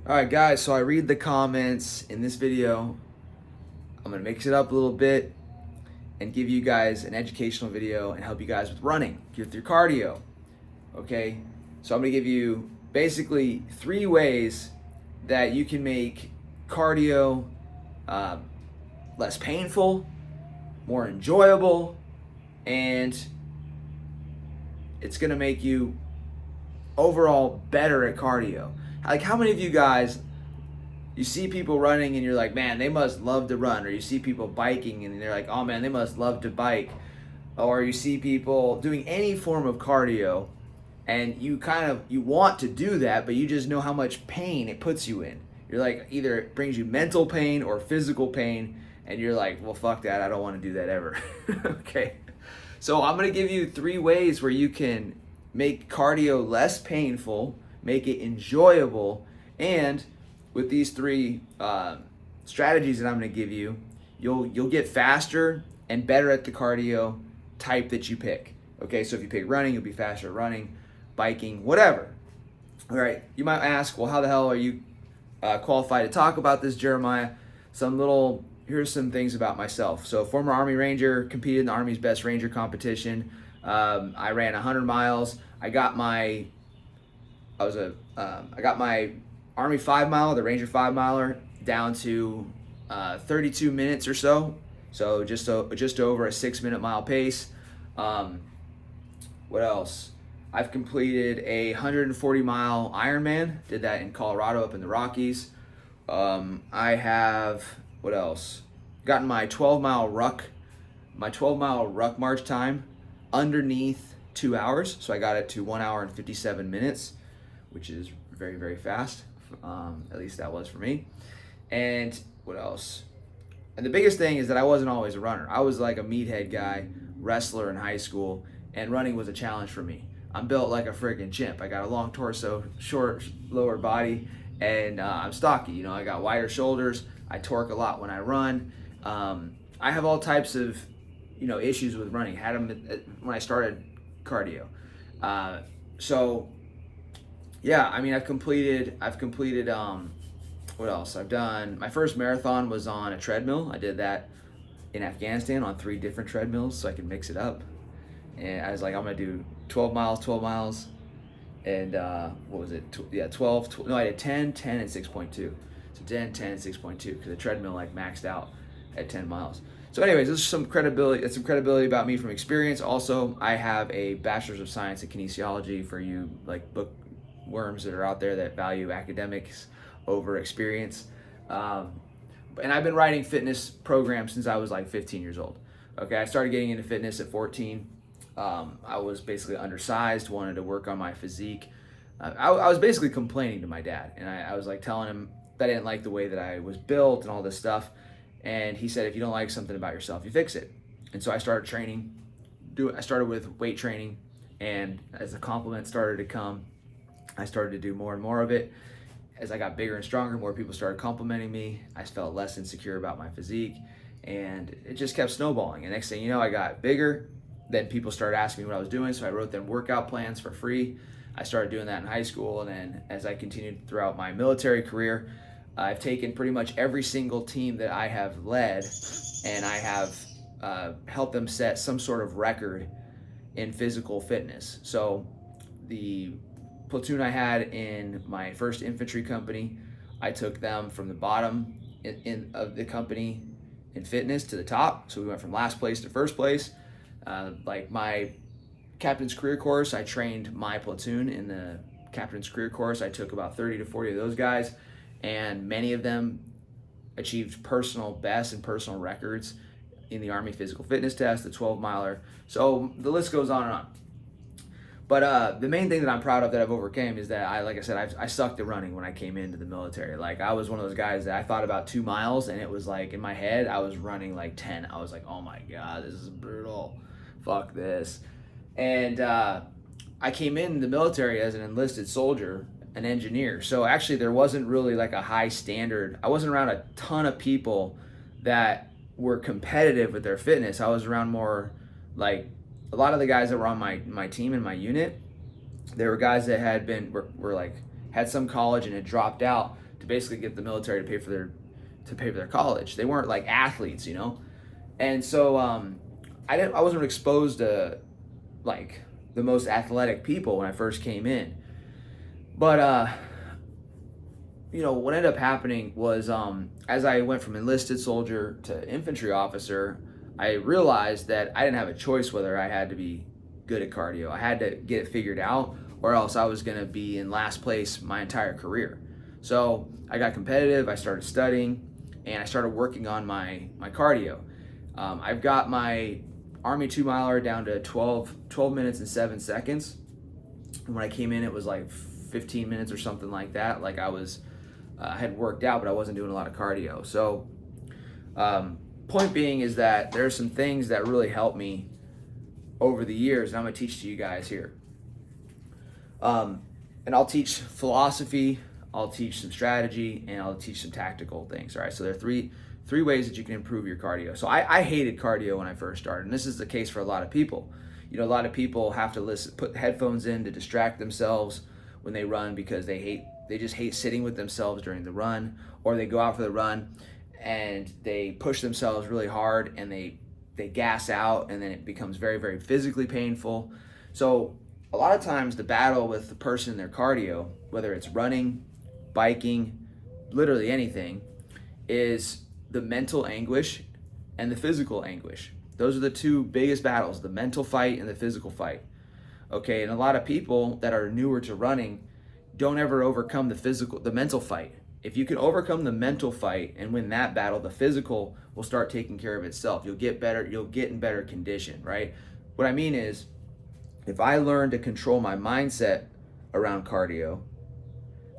All right, guys, so I read the comments in this video. I'm gonna mix it up a little bit and give you guys an educational video and help you guys with running, with your cardio. Okay, so I'm gonna give you basically 3 ways that you can make cardio uh, less painful, more enjoyable, and it's gonna make you overall better at cardio. Like, how many of you guys, you see people running and you're like, man, they must love to run, or you see people biking and they're like, oh man, they must love to bike, or you see people doing any form of cardio and you want to do that, but you just know how much pain it puts you in. You're like, either it brings you mental pain or physical pain, and you're like, well, fuck that, I don't want to do that ever. Okay, so I'm going to give you 3 ways where you can make cardio less painful, make it enjoyable, and with these three strategies that I'm going to give you, you'll get faster and better at the cardio type that you pick. Okay, so if you pick running, you'll be faster at running, biking, whatever. All right, you might ask, well, how the hell are you qualified to talk about this, Jeremiah? Here's some things about myself. So, former Army Ranger, competed in the Army's Best Ranger competition. I ran 100 miles. I got my Army 5 mile, the Ranger 5 miler, down to 32 minutes or so. So just over a 6 minute mile pace. What else? I've completed a 140 mile Ironman. Did that in Colorado, up in the Rockies. I have, what else? Gotten my 12 mile ruck march time underneath 2 hours. So I got it to 1 hour and 57 minutes, which is very, very fast. At least that was for me. And what else? And the biggest thing is that I wasn't always a runner. I was like a meathead guy, wrestler in high school, and running was a challenge for me. I'm built like a freaking chimp. I got a long torso, short lower body, and I'm stocky. You know, I got wider shoulders. I torque a lot when I run. I have all types of, issues with running. Had them when I started cardio. So yeah, I mean, I've completed what else? I've done, my first marathon was on a treadmill. I did that in Afghanistan on 3 different treadmills so I could mix it up. And I was like, I'm gonna do 12 miles, and what was it? 12. No, I did 10, and 6.2. So 10, and 6.2 because the treadmill like maxed out at 10 miles. So anyways, this is some credibility. That's some credibility about me from experience. Also, I have a bachelor's of science in kinesiology for you like bookworms that are out there that value academics over experience. And I've been writing fitness programs since I was like 15 years old. Okay, I started getting into fitness at 14. I was basically undersized, wanted to work on my physique. I was basically complaining to my dad, and I was like telling him that I didn't like the way that I was built and all this stuff. And he said, if you don't like something about yourself, you fix it. And so I started training. I started with weight training, and as the compliments started to come, I started to do more and more of it. As I got bigger and stronger, more people started complimenting me. I felt less insecure about my physique, and it just kept snowballing. And next thing you know, I got bigger. Then people started asking me what I was doing, so I wrote them workout plans for free. I started doing that in high school, and then as I continued throughout my military career, I've taken pretty much every single team that I have led, and I have helped them set some sort of record in physical fitness. So the platoon I had in my first infantry company, I took them from the bottom of the company in fitness to the top. So we went from last place to first place. Like my captain's career course, I trained my platoon in the captain's career course. I took about 30 to 40 of those guys, and many of them achieved personal bests and personal records in the Army physical fitness test, the 12 miler. So the list goes on and on. But the main thing that I'm proud of that I've overcame is that I sucked at running when I came into the military. Like, I was one of those guys that I thought about 2 miles, and it was like in my head I was running like 10. I was like, oh my God, this is brutal. Fuck this. And I came in the military as an enlisted soldier, an engineer. So actually there wasn't really like a high standard. I wasn't around a ton of people that were competitive with their fitness. I was around more like a lot of the guys that were on my team and my unit. They were guys that had some college and had dropped out to basically get the military to pay for their college. They weren't like athletes, And so I wasn't exposed to like the most athletic people when I first came in. But what ended up happening was as I went from enlisted soldier to infantry officer, I realized that I didn't have a choice whether I had to be good at cardio. I had to get it figured out, or else I was going to be in last place my entire career. So I got competitive, I started studying, and I started working on my cardio. I've got my Army 2-miler down to 12 minutes and 7 seconds. And when I came in, it was like 15 minutes or something like that. Like I had worked out, but I wasn't doing a lot of cardio. So point being is that there's some things that really helped me over the years, and I'm going to teach to you guys here. And I'll teach philosophy, I'll teach some strategy, and I'll teach some tactical things. All right, so there are three ways that you can improve your cardio. So I hated cardio when I first started, and this is the case for a lot of people. A lot of people have to put headphones in to distract themselves when they run because they just hate sitting with themselves during the run, or they go out for the run and they push themselves really hard and they gas out, and then it becomes very, very physically painful. So a lot of times the battle with the person in their cardio, whether it's running, biking, literally anything, is the mental anguish and the physical anguish. Those are the two biggest battles, the mental fight and the physical fight. Okay, and a lot of people that are newer to running don't ever overcome the mental fight. If you can overcome the mental fight and win that battle, the physical will start taking care of itself. You'll get in better condition, right? What I mean is, if I learn to control my mindset around cardio,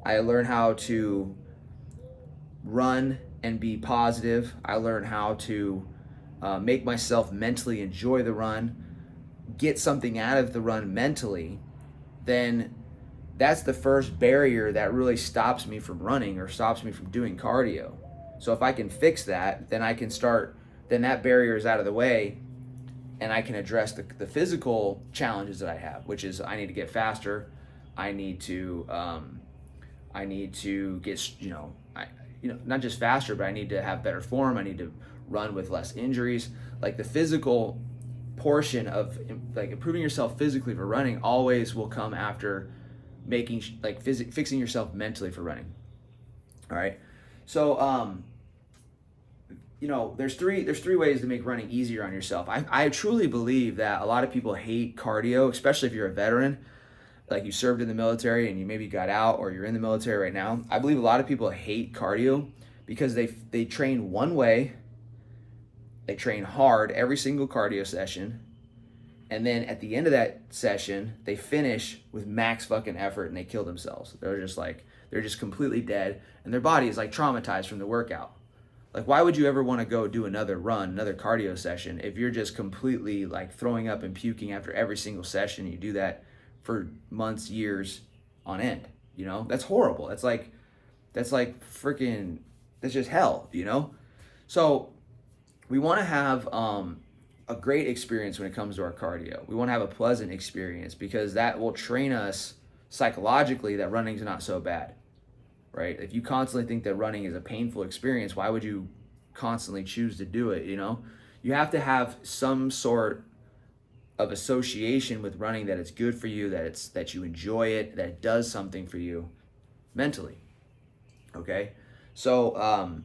I learn how to run and be positive. I learn how to make myself mentally enjoy the run, get something out of the run mentally, then that's the first barrier that really stops me from running or stops me from doing cardio. So if I can fix that, then that barrier is out of the way, and I can address the physical challenges that I have, which is I need to get faster. I need to get, not just faster, but I need to have better form. I need to run with less injuries. Like the physical portion of like improving yourself physically for running always will come after fixing yourself mentally for running. All right. So, there's three ways to make running easier on yourself. I truly believe that a lot of people hate cardio, especially if you're a veteran, like you served in the military and you maybe got out, or you're in the military right now. I believe a lot of people hate cardio because they train one way, they train hard every single cardio session, and then at the end of that session, they finish with max fucking effort and they kill themselves. They're just completely dead, and their body is like traumatized from the workout. Like, why would you ever want to go do another run, another cardio session, if you're just completely like throwing up and puking after every single session? You do that for months, years on end. That's horrible. That's like freaking, that's just hell, So we want to have a great experience when it comes to our cardio. We want to have a pleasant experience because that will train us psychologically that running's not so bad, right? If you constantly think that running is a painful experience, why would you constantly choose to do it? You have to have some sort of association with running, that it's good for you, that you enjoy it, that it does something for you mentally. Okay, so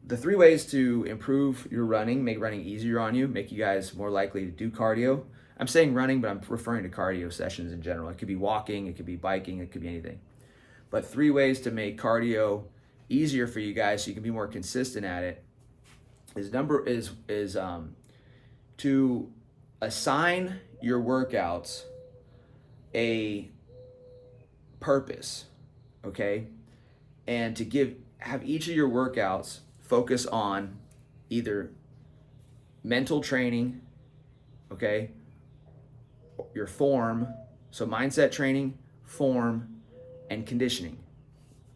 the three ways to improve your running, make running easier on you, make you guys more likely to do cardio. I'm saying running, but I'm referring to cardio sessions in general. It could be walking, it could be biking, it could be anything. But 3 ways to make cardio easier for you guys so you can be more consistent at it is to assign your workouts a purpose, okay? And to have each of your workouts focus on either mental training, okay, your form, so mindset training, form, and conditioning.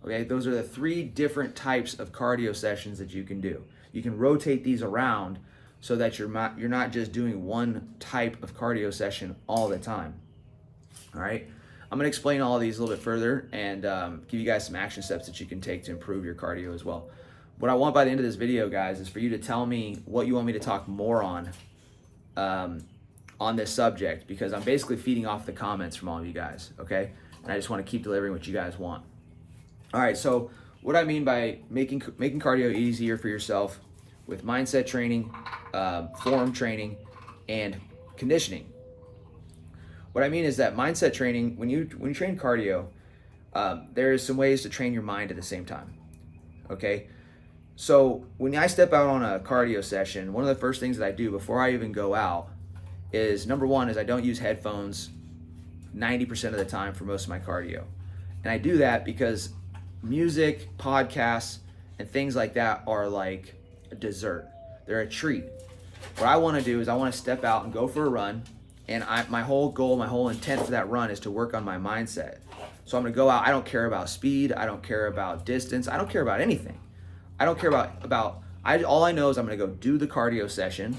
Okay, those are the 3 different types of cardio sessions that you can do. You can rotate these around so that you're not just doing one type of cardio session all the time. All right. I'm going to explain all of these a little bit further and give you guys some action steps that you can take to improve your cardio as well. What I want by the end of this video, guys, is for you to tell me what you want me to talk more on this subject, because I'm basically feeding off the comments from all of you guys, okay? And I just want to keep delivering what you guys want. All right, so what I mean by making cardio easier for yourself with mindset training, form training, and conditioning. What I mean is that mindset training, when you train cardio, there's some ways to train your mind at the same time, okay? So when I step out on a cardio session, one of the first things that I do before I even go out is, number one, is I don't use headphones 90% of the time for most of my cardio. And I do that because music, podcasts, and things like that are like a dessert. They're a treat. What I want to do is I want to step out and go for a run, and my whole goal, my whole intent for that run is to work on my mindset. So I'm going to go out. I don't care about speed. I don't care about distance. I don't care about anything. I don't care about all I know is I'm going to go do the cardio session.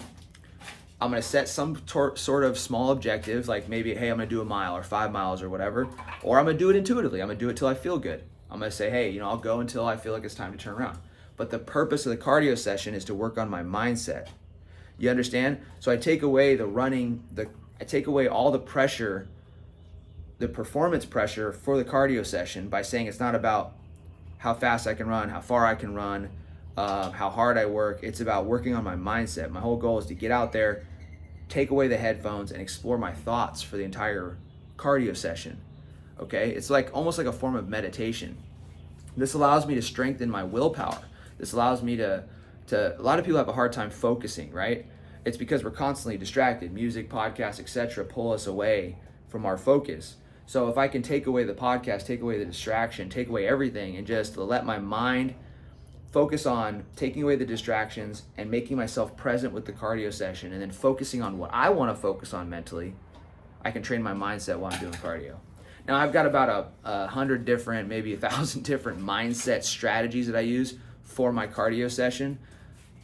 I'm going to set some sort of small objectives, like maybe, hey, I'm going to do a mile or 5 miles or whatever, or I'm going to do it intuitively. I'm going to do it till I feel good. I'm going to say, hey, I'll go until I feel like it's time to turn around. But the purpose of the cardio session is to work on my mindset. You understand? So I take away the running, I take away all the pressure, the performance pressure for the cardio session by saying it's not about how fast I can run, how far I can run, how hard I work. It's about working on my mindset. My whole goal is to get out there, take away the headphones, and explore my thoughts for the entire cardio session. Okay? It's like almost like a form of meditation. This allows me to strengthen my willpower. This allows me to a lot of people have a hard time focusing, right? It's because we're constantly distracted. Music, podcasts, etc. pull us away from our focus. So if I can take away the podcast, take away the distraction, take away everything, and just let my mind focus on taking away the distractions and making myself present with the cardio session, and then focusing on what I want to focus on mentally, I can train my mindset while I'm doing cardio. Now I've got about 100 different, maybe 1,000 different mindset strategies that I use for my cardio session.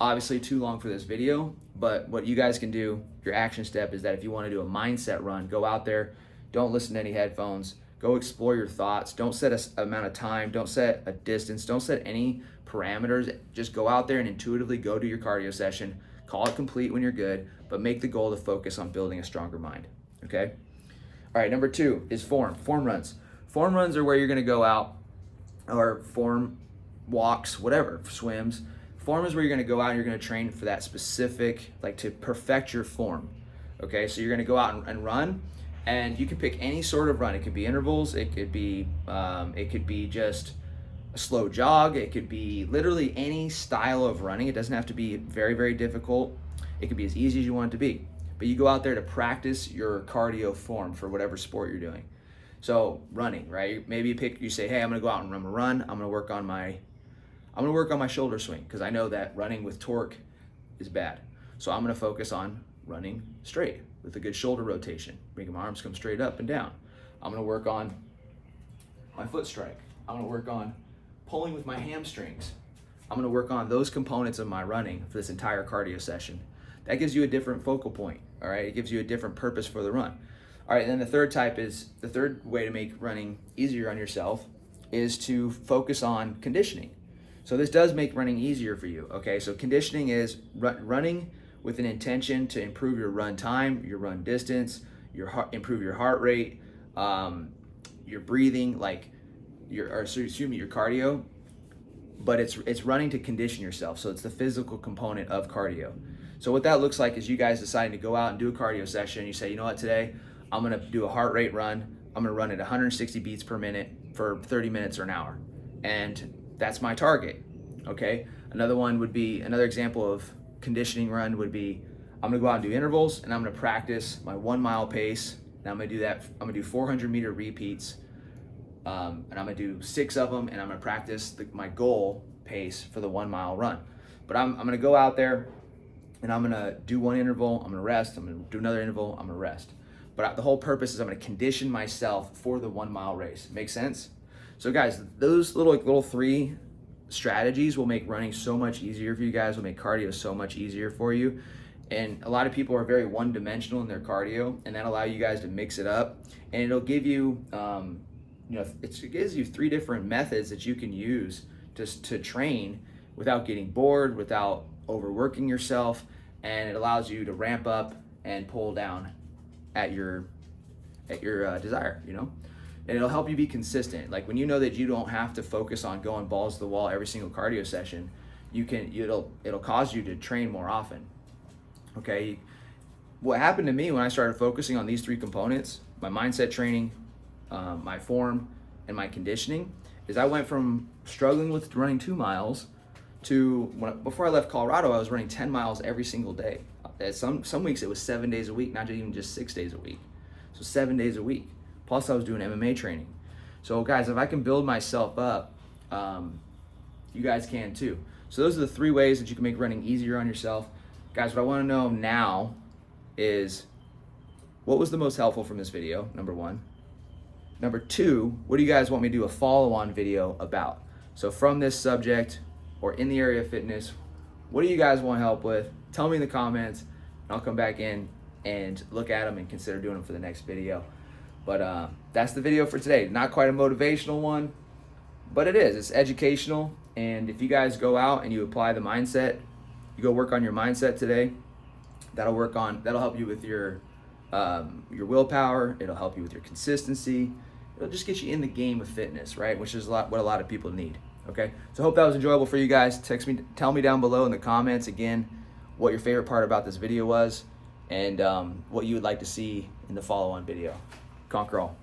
Obviously too long for this video, but what you guys can do, your action step, is that if you want to do a mindset run, go out there, don't listen to any headphones, go explore your thoughts, don't set an amount of time, don't set a distance, don't set any parameters, just go out there and intuitively go do your cardio session, call it complete when you're good, but make the goal to focus on building a stronger mind, okay? All right, number 2 is form runs. Form runs are where you're gonna go out, or form walks, whatever, swims. Form is where you're gonna go out and you're gonna train for that specific, like to perfect your form, okay? So you're gonna go out and run, and you can pick any sort of run. It could be intervals, it could be just a slow jog, it could be literally any style of running. It doesn't have to be very, very difficult. It could be as easy as you want it to be. But you go out there to practice your cardio form for whatever sport you're doing. So running, right? Maybe you say, hey, I'm gonna go out and run. I'm gonna work on my shoulder swing, because I know that running with torque is bad. So I'm gonna focus on running straight with a good shoulder rotation, making my arms come straight up and down. I'm gonna work on my foot strike. I'm gonna work on pulling with my hamstrings. I'm gonna work on those components of my running for this entire cardio session. That gives you a different focal point, all right? It gives you a different purpose for the run. All right, then the third way to make running easier on yourself is to focus on conditioning. So this does make running easier for you, okay? So conditioning is running with an intention to improve your run time, your run distance, improve your heart rate, your breathing, your cardio. But it's running to condition yourself. So it's the physical component of cardio. So what that looks like is you guys deciding to go out and do a cardio session. You say, you know what, today I'm gonna do a heart rate run. I'm gonna run at 160 beats per minute for 30 minutes or an hour. And that's my target, okay? Another example of conditioning run would be, I'm gonna go out and do intervals, and I'm gonna practice my 1 mile pace, and I'm gonna do 400 meter repeats, and I'm gonna do 6 of them, and I'm gonna practice my goal pace for the 1 mile run. But I'm gonna go out there, and I'm gonna do one interval, I'm gonna rest, I'm gonna do another interval, I'm gonna rest. But the whole purpose is I'm gonna condition myself for the 1 mile race. Make sense? So guys, those little 3 strategies will make running so much easier for you guys, will make cardio so much easier for you. And a lot of people are very one-dimensional in their cardio, and that allow you guys to mix it up, and it'll give you, it gives you 3 different methods that you can use to train without getting bored, without overworking yourself, and it allows you to ramp up and pull down at your desire, and it'll help you be consistent. Like when you know that you don't have to focus on going balls to the wall every single cardio session, it'll cause you to train more often. Okay, what happened to me when I started focusing on these 3 components, my mindset training, my form, and my conditioning, is I went from struggling with running 2 miles to before I left Colorado, I was running 10 miles every single day. Some weeks it was 7 days a week, not even just 6 days a week. So 7 days a week. Plus I was doing MMA training. So guys, if I can build myself up, you guys can too. So those are the 3 ways that you can make running easier on yourself. Guys, what I want to know now is, what was the most helpful from this video, number 1? Number 2, what do you guys want me to do a follow-on video about? So from this subject or in the area of fitness, what do you guys want help with? Tell me in the comments, and I'll come back in and look at them and consider doing them for the next video. But that's the video for today. Not quite a motivational one, but it is. It's educational, and if you guys go out and you apply the mindset, you go work on your mindset today, that'll help you with your willpower. It'll help you with your consistency. It'll just get you in the game of fitness, right? Which is what a lot of people need. Okay, so I hope that was enjoyable for you guys. Tell me down below in the comments again what your favorite part about this video was, and what you would like to see in the follow-on video. Conquer all.